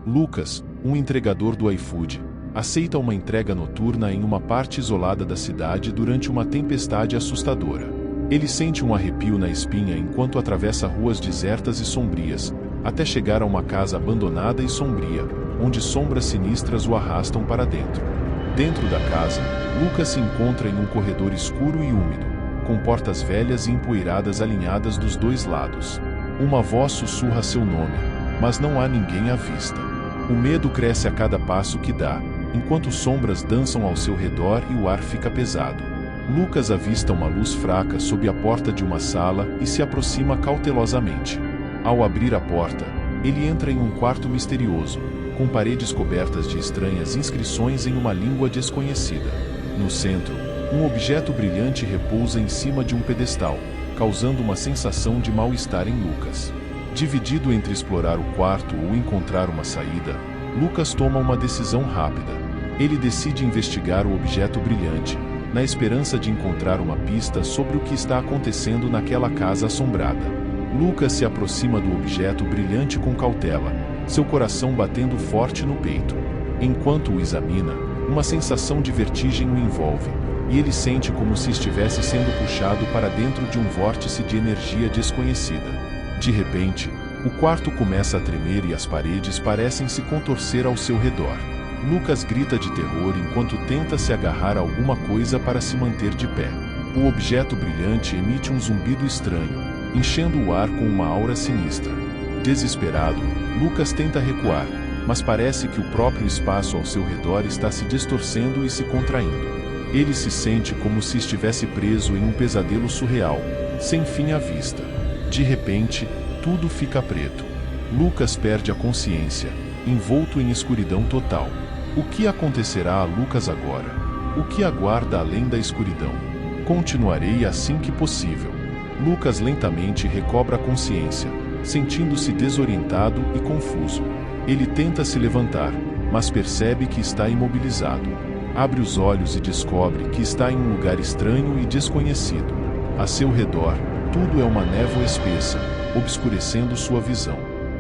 Lucas, um entregador do iFood, aceita uma entrega noturna em uma parte isolada da cidade durante uma tempestade assustadora. Ele sente um arrepio na espinha enquanto atravessa ruas desertas e sombrias, até chegar a uma casa abandonada e sombria, onde sombras sinistras o arrastam para dentro. Dentro da casa, Lucas se encontra em um corredor escuro e úmido, com portas velhas e empoeiradas alinhadas dos dois lados. Uma voz sussurra seu nome, mas não há ninguém à vista. O medo cresce a cada passo que dá, enquanto sombras dançam ao seu redor e o ar fica pesado. Lucas avista uma luz fraca sob a porta de uma sala e se aproxima cautelosamente. Ao abrir a porta, ele entra em um quarto misterioso, com paredes cobertas de estranhas inscrições em uma língua desconhecida. No centro, um objeto brilhante repousa em cima de um pedestal, causando uma sensação de mal-estar em Lucas. Dividido entre explorar o quarto ou encontrar uma saída, Lucas toma uma decisão rápida. Ele decide investigar o objeto brilhante, na esperança de encontrar uma pista sobre o que está acontecendo naquela casa assombrada. Lucas se aproxima do objeto brilhante com cautela, seu coração batendo forte no peito. Enquanto o examina, uma sensação de vertigem o envolve, e ele sente como se estivesse sendo puxado para dentro de um vórtice de energia desconhecida. De repente, o quarto começa a tremer e as paredes parecem se contorcer ao seu redor. Lucas grita de terror enquanto tenta se agarrar a alguma coisa para se manter de pé. O objeto brilhante emite um zumbido estranho, enchendo o ar com uma aura sinistra. Desesperado, Lucas tenta recuar, mas parece que o próprio espaço ao seu redor está se distorcendo e se contraindo. Ele se sente como se estivesse preso em um pesadelo surreal, sem fim à vista. De repente, tudo fica preto. Lucas perde a consciência, envolto em escuridão total. O que acontecerá a Lucas agora? O que aguarda além da escuridão? Continuarei assim que possível. Lucas lentamente recobra a consciência, sentindo-se desorientado e confuso. Ele tenta se levantar, mas percebe que está imobilizado. Abre os olhos e descobre que está em um lugar estranho e desconhecido. A seu redor, tudo é uma névoa espessa, obscurecendo sua visão.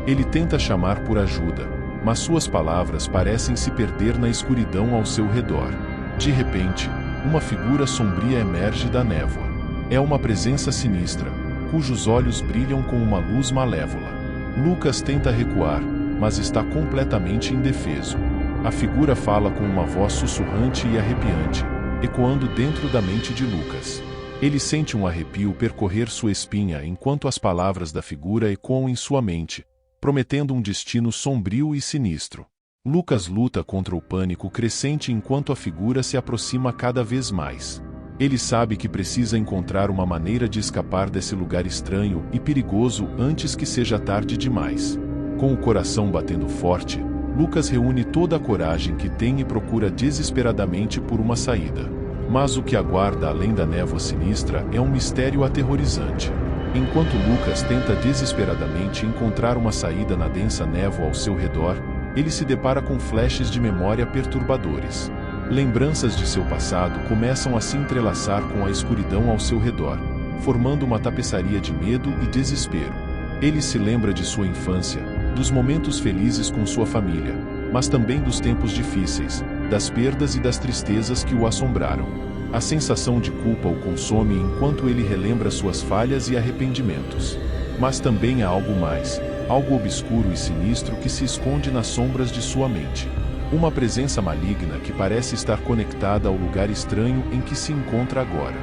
Ele tenta chamar por ajuda, mas suas palavras parecem se perder na escuridão ao seu redor. De repente, uma figura sombria emerge da névoa. É uma presença sinistra, cujos olhos brilham com uma luz malévola. Lucas tenta recuar, mas está completamente indefeso. A figura fala com uma voz sussurrante e arrepiante, ecoando dentro da mente de Lucas. Ele sente um arrepio percorrer sua espinha enquanto as palavras da figura ecoam em sua mente, prometendo um destino sombrio e sinistro. Lucas luta contra o pânico crescente enquanto a figura se aproxima cada vez mais. Ele sabe que precisa encontrar uma maneira de escapar desse lugar estranho e perigoso antes que seja tarde demais. Com o coração batendo forte, Lucas reúne toda a coragem que tem e procura desesperadamente por uma saída. Mas o que aguarda além da névoa sinistra é um mistério aterrorizante. Enquanto Lucas tenta desesperadamente encontrar uma saída na densa névoa ao seu redor, ele se depara com flashes de memória perturbadores. Lembranças de seu passado começam a se entrelaçar com a escuridão ao seu redor, formando uma tapeçaria de medo e desespero. Ele se lembra de sua infância, dos momentos felizes com sua família, mas também dos tempos difíceis, das perdas e das tristezas que o assombraram. A sensação de culpa o consome enquanto ele relembra suas falhas e arrependimentos. Mas também há algo mais, algo obscuro e sinistro que se esconde nas sombras de sua mente. Uma presença maligna que parece estar conectada ao lugar estranho em que se encontra agora.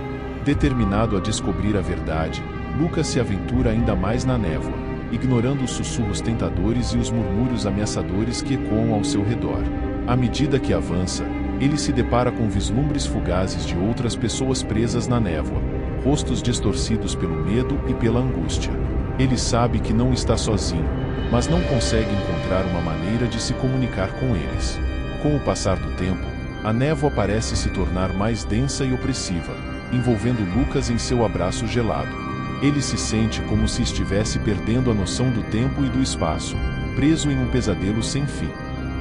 Determinado a descobrir a verdade, Lucas se aventura ainda mais na névoa, ignorando os sussurros tentadores e os murmúrios ameaçadores que ecoam ao seu redor. À medida que avança, ele se depara com vislumbres fugazes de outras pessoas presas na névoa, rostos distorcidos pelo medo e pela angústia. Ele sabe que não está sozinho, mas não consegue encontrar uma maneira de se comunicar com eles. Com o passar do tempo, a névoa parece se tornar mais densa e opressiva, envolvendo Lucas em seu abraço gelado. Ele se sente como se estivesse perdendo a noção do tempo e do espaço, preso em um pesadelo sem fim.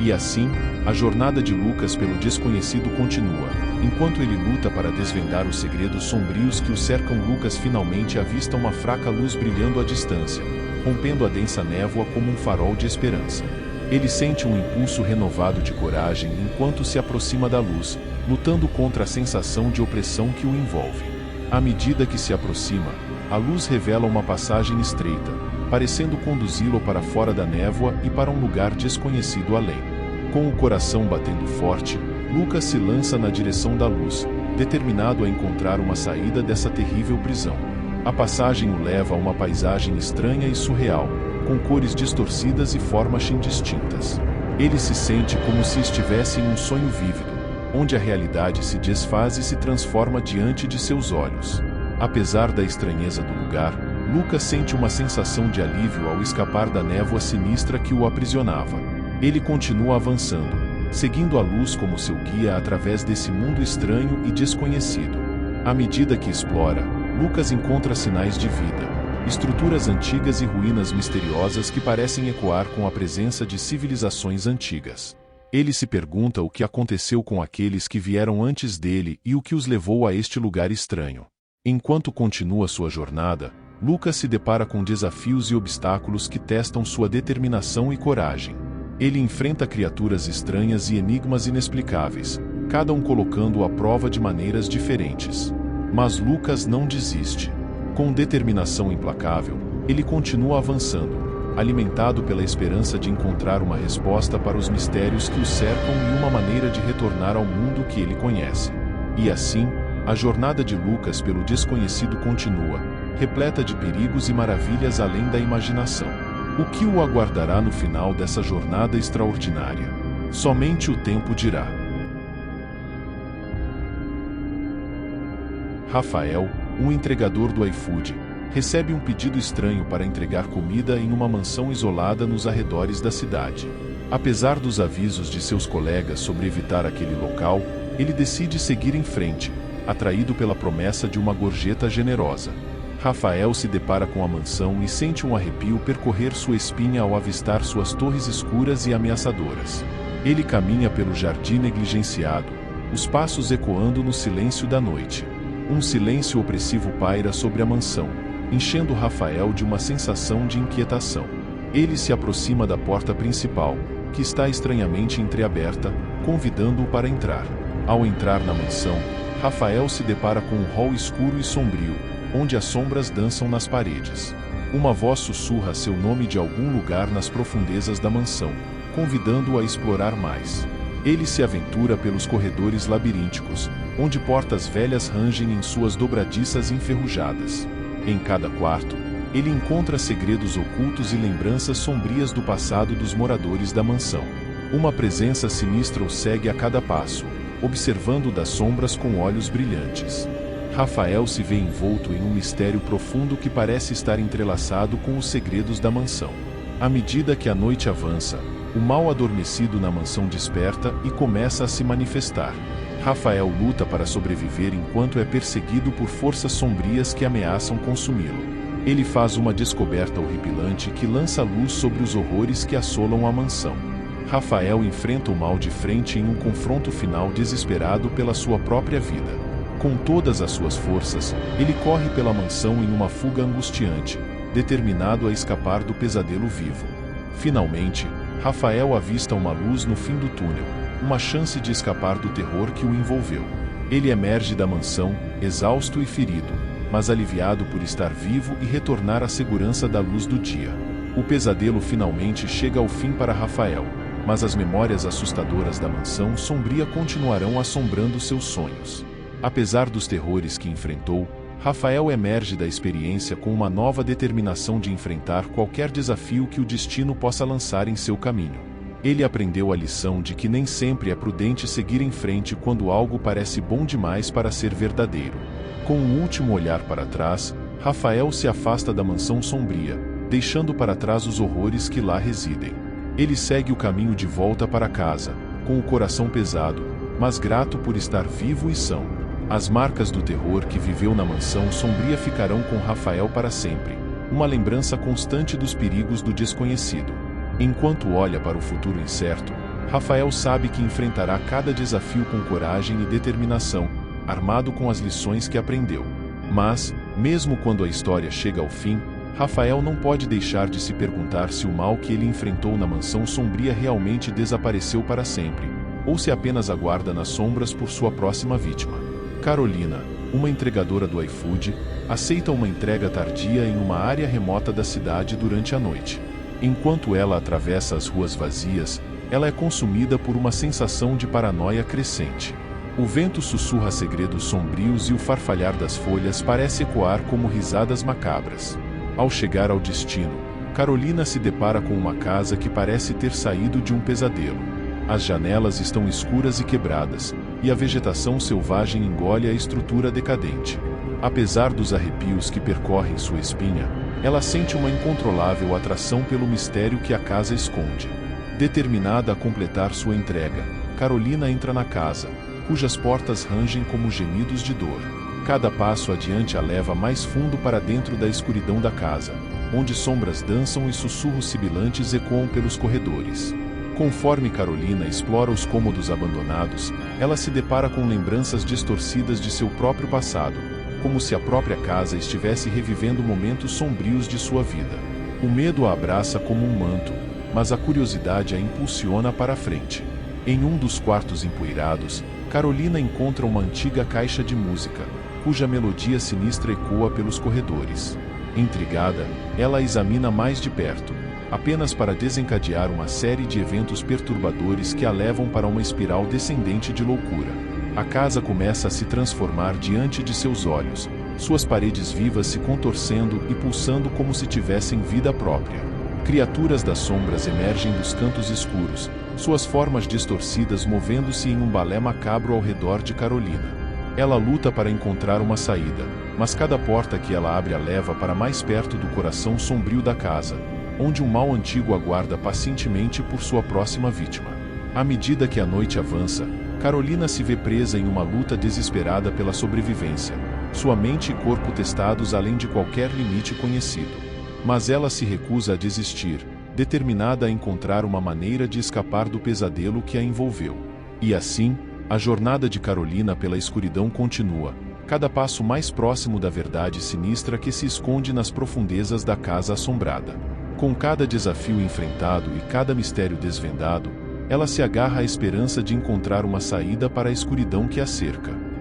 E assim, a jornada de Lucas pelo desconhecido continua. Enquanto ele luta para desvendar os segredos sombrios que o cercam, Lucas finalmente avista uma fraca luz brilhando à distância, rompendo a densa névoa como um farol de esperança. Ele sente um impulso renovado de coragem enquanto se aproxima da luz, lutando contra a sensação de opressão que o envolve. À medida que se aproxima, a luz revela uma passagem estreita, parecendo conduzi-lo para fora da névoa e para um lugar desconhecido além. Com o coração batendo forte, Lucas se lança na direção da luz, determinado a encontrar uma saída dessa terrível prisão. A passagem o leva a uma paisagem estranha e surreal, com cores distorcidas e formas indistintas. Ele se sente como se estivesse em um sonho vívido, onde a realidade se desfaz e se transforma diante de seus olhos. Apesar da estranheza do lugar, Lucas sente uma sensação de alívio ao escapar da névoa sinistra que o aprisionava. Ele continua avançando, seguindo a luz como seu guia através desse mundo estranho e desconhecido. À medida que explora, Lucas encontra sinais de vida, estruturas antigas e ruínas misteriosas que parecem ecoar com a presença de civilizações antigas. Ele se pergunta o que aconteceu com aqueles que vieram antes dele e o que os levou a este lugar estranho. Enquanto continua sua jornada, Lucas se depara com desafios e obstáculos que testam sua determinação e coragem. Ele enfrenta criaturas estranhas e enigmas inexplicáveis, cada um colocando-o à prova de maneiras diferentes. Mas Lucas não desiste. Com determinação implacável, ele continua avançando, alimentado pela esperança de encontrar uma resposta para os mistérios que o cercam e uma maneira de retornar ao mundo que ele conhece. E assim, a jornada de Lucas pelo desconhecido continua, repleta de perigos e maravilhas além da imaginação. O que o aguardará no final dessa jornada extraordinária? Somente o tempo dirá. Rafael, um entregador do iFood, recebe um pedido estranho para entregar comida em uma mansão isolada nos arredores da cidade. Apesar dos avisos de seus colegas sobre evitar aquele local, ele decide seguir em frente, atraído pela promessa de uma gorjeta generosa. Rafael se depara com a mansão e sente um arrepio percorrer sua espinha ao avistar suas torres escuras e ameaçadoras. Ele caminha pelo jardim negligenciado, os passos ecoando no silêncio da noite. Um silêncio opressivo paira sobre a mansão, enchendo Rafael de uma sensação de inquietação. Ele se aproxima da porta principal, que está estranhamente entreaberta, convidando-o para entrar. Ao entrar na mansão, Rafael se depara com um hall escuro e sombrio, onde as sombras dançam nas paredes. Uma voz sussurra seu nome de algum lugar nas profundezas da mansão, convidando-o a explorar mais. Ele se aventura pelos corredores labirínticos, onde portas velhas rangem em suas dobradiças enferrujadas. Em cada quarto, ele encontra segredos ocultos e lembranças sombrias do passado dos moradores da mansão. Uma presença sinistra o segue a cada passo, observando das sombras com olhos brilhantes. Rafael se vê envolto em um mistério profundo que parece estar entrelaçado com os segredos da mansão. À medida que a noite avança, o mal adormecido na mansão desperta e começa a se manifestar. Rafael luta para sobreviver enquanto é perseguido por forças sombrias que ameaçam consumi-lo. Ele faz uma descoberta horripilante que lança luz sobre os horrores que assolam a mansão. Rafael enfrenta o mal de frente em um confronto final desesperado pela sua própria vida. Com todas as suas forças, ele corre pela mansão em uma fuga angustiante, determinado a escapar do pesadelo vivo. Finalmente, Rafael avista uma luz no fim do túnel, uma chance de escapar do terror que o envolveu. Ele emerge da mansão, exausto e ferido, mas aliviado por estar vivo e retornar à segurança da luz do dia. O pesadelo finalmente chega ao fim para Rafael, mas as memórias assustadoras da mansão sombria continuarão assombrando seus sonhos. Apesar dos terrores que enfrentou, Rafael emerge da experiência com uma nova determinação de enfrentar qualquer desafio que o destino possa lançar em seu caminho. Ele aprendeu a lição de que nem sempre é prudente seguir em frente quando algo parece bom demais para ser verdadeiro. Com um último olhar para trás, Rafael se afasta da mansão sombria, deixando para trás os horrores que lá residem. Ele segue o caminho de volta para casa, com o coração pesado, mas grato por estar vivo e são. As marcas do terror que viveu na mansão sombria ficarão com Rafael para sempre, uma lembrança constante dos perigos do desconhecido. Enquanto olha para o futuro incerto, Rafael sabe que enfrentará cada desafio com coragem e determinação, armado com as lições que aprendeu. Mas, mesmo quando a história chega ao fim, Rafael não pode deixar de se perguntar se o mal que ele enfrentou na mansão sombria realmente desapareceu para sempre, ou se apenas aguarda nas sombras por sua próxima vítima. Carolina, uma entregadora do iFood, aceita uma entrega tardia em uma área remota da cidade durante a noite. Enquanto ela atravessa as ruas vazias, ela é consumida por uma sensação de paranoia crescente. O vento sussurra segredos sombrios e o farfalhar das folhas parece ecoar como risadas macabras. Ao chegar ao destino, Carolina se depara com uma casa que parece ter saído de um pesadelo. As janelas estão escuras e quebradas, e a vegetação selvagem engole a estrutura decadente. Apesar dos arrepios que percorrem sua espinha, ela sente uma incontrolável atração pelo mistério que a casa esconde. Determinada a completar sua entrega, Carolina entra na casa, cujas portas rangem como gemidos de dor. Cada passo adiante a leva mais fundo para dentro da escuridão da casa, onde sombras dançam e sussurros sibilantes ecoam pelos corredores. Conforme Carolina explora os cômodos abandonados, ela se depara com lembranças distorcidas de seu próprio passado, como se a própria casa estivesse revivendo momentos sombrios de sua vida. O medo a abraça como um manto, mas a curiosidade a impulsiona para a frente. Em um dos quartos empoeirados, Carolina encontra uma antiga caixa de música, cuja melodia sinistra ecoa pelos corredores. Intrigada, ela a examina mais de perto, apenas para desencadear uma série de eventos perturbadores que a levam para uma espiral descendente de loucura. A casa começa a se transformar diante de seus olhos, suas paredes vivas se contorcendo e pulsando como se tivessem vida própria. Criaturas das sombras emergem dos cantos escuros, suas formas distorcidas movendo-se em um balé macabro ao redor de Carolina. Ela luta para encontrar uma saída, mas cada porta que ela abre a leva para mais perto do coração sombrio da casa, onde um mal antigo aguarda pacientemente por sua próxima vítima. À medida que a noite avança, Carolina se vê presa em uma luta desesperada pela sobrevivência, sua mente e corpo testados além de qualquer limite conhecido. Mas ela se recusa a desistir, determinada a encontrar uma maneira de escapar do pesadelo que a envolveu. E assim, a jornada de Carolina pela escuridão continua, cada passo mais próximo da verdade sinistra que se esconde nas profundezas da casa assombrada. Com cada desafio enfrentado e cada mistério desvendado, ela se agarra à esperança de encontrar uma saída para a escuridão que a cerca.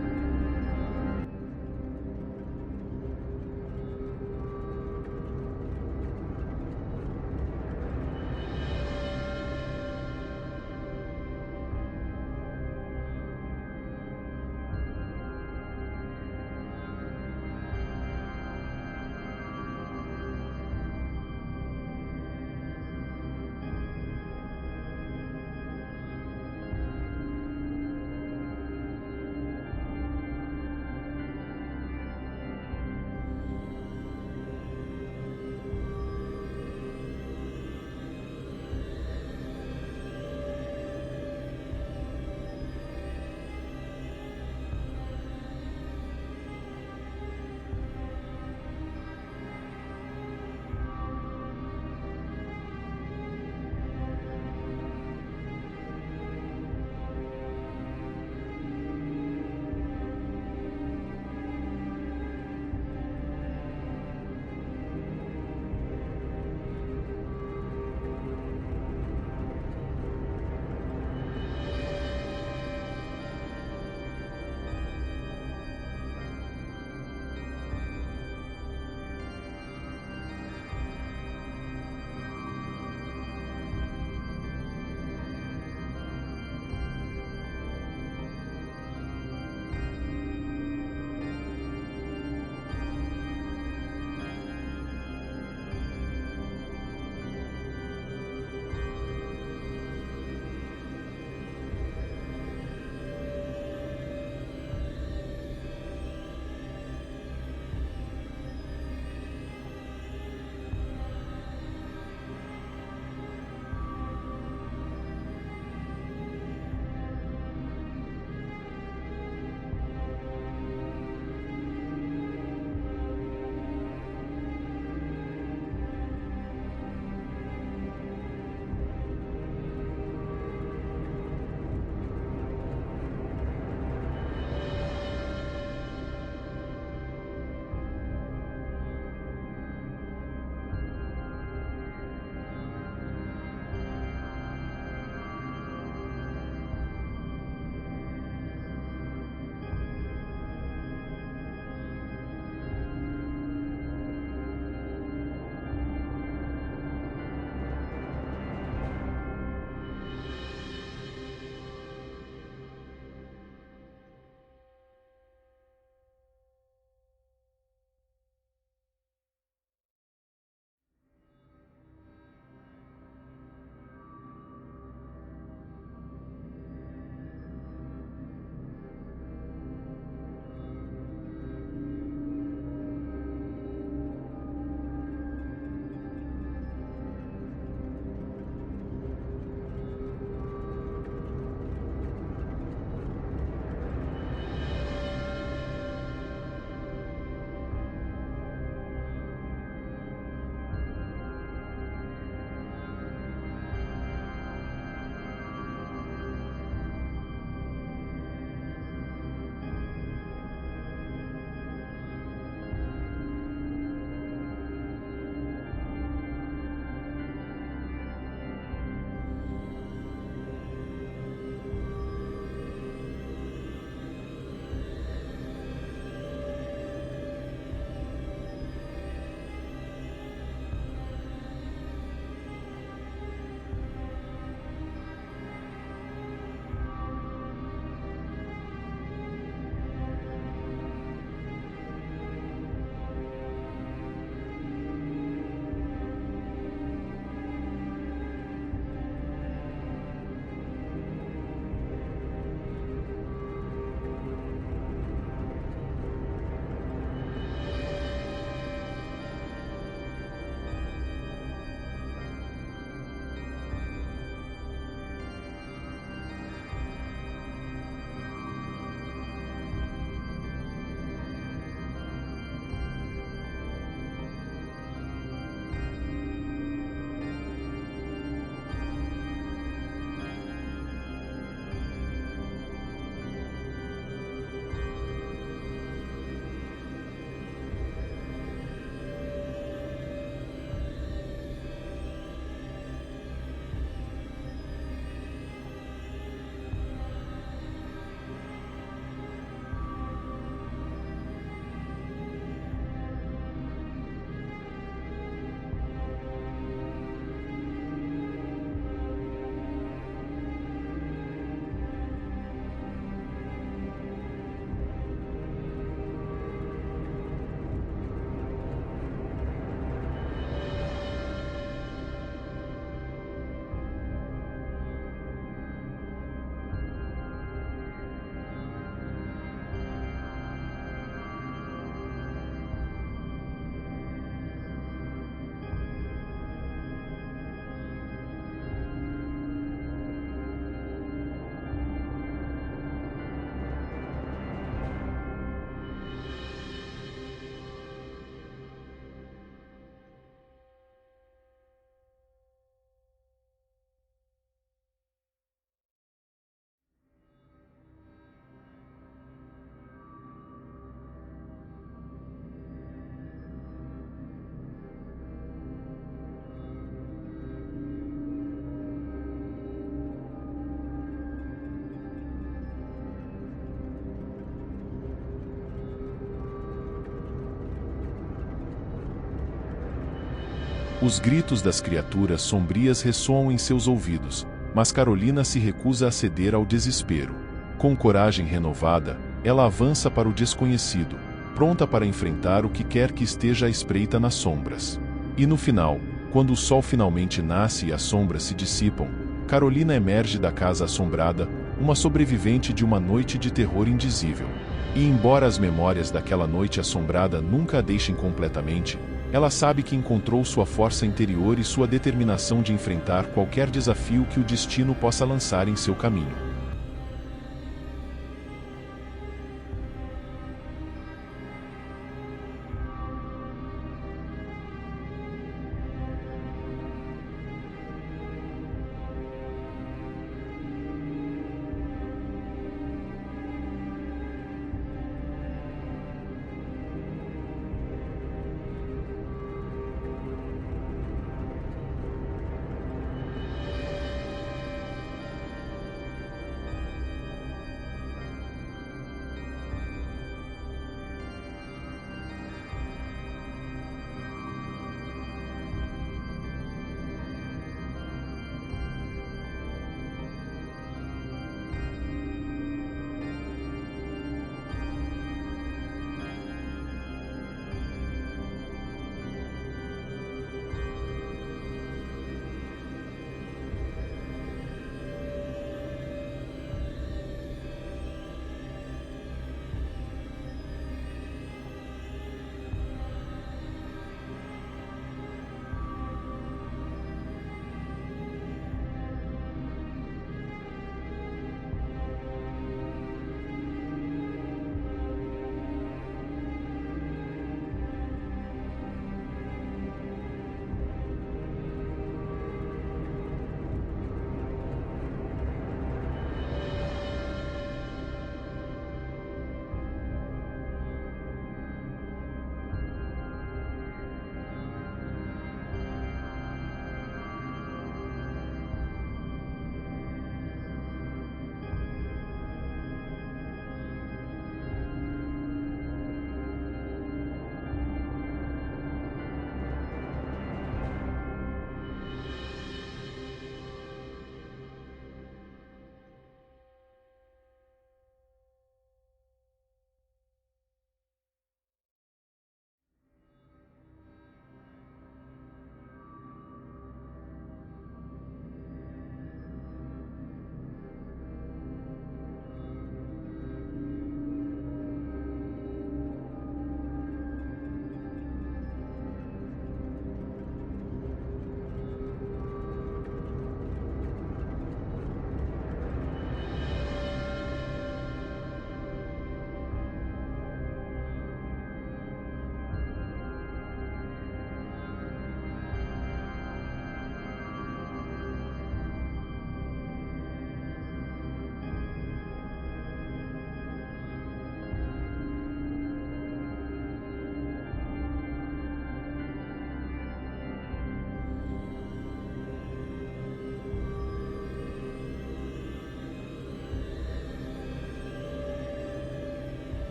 Os gritos das criaturas sombrias ressoam em seus ouvidos, mas Carolina se recusa a ceder ao desespero. Com coragem renovada, ela avança para o desconhecido, pronta para enfrentar o que quer que esteja à espreita nas sombras. E no final, quando o sol finalmente nasce e as sombras se dissipam, Carolina emerge da casa assombrada, uma sobrevivente de uma noite de terror indizível. E embora as memórias daquela noite assombrada nunca a deixem completamente, ela sabe que encontrou sua força interior e sua determinação de enfrentar qualquer desafio que o destino possa lançar em seu caminho.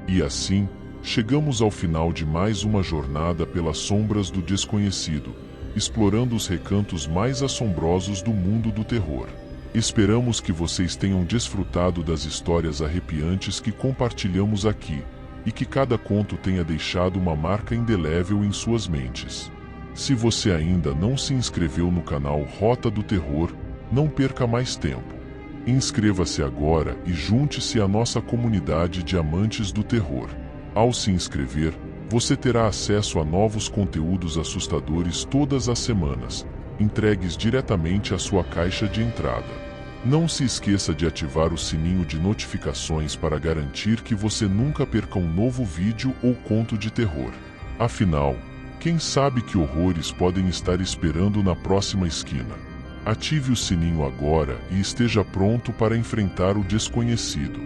E assim, chegamos ao final de mais uma jornada pelas sombras do desconhecido, explorando os recantos mais assombrosos do mundo do terror. Esperamos que vocês tenham desfrutado das histórias arrepiantes que compartilhamos aqui, e que cada conto tenha deixado uma marca indelével em suas mentes. Se você ainda não se inscreveu no canal Rota do Terror, não perca mais tempo. Inscreva-se agora e junte-se à nossa comunidade de amantes do terror. Ao se inscrever, você terá acesso a novos conteúdos assustadores todas as semanas, entregues diretamente à sua caixa de entrada. Não se esqueça de ativar o sininho de notificações para garantir que você nunca perca um novo vídeo ou conto de terror. Afinal, quem sabe que horrores podem estar esperando na próxima esquina? Ative o sininho agora e esteja pronto para enfrentar o desconhecido.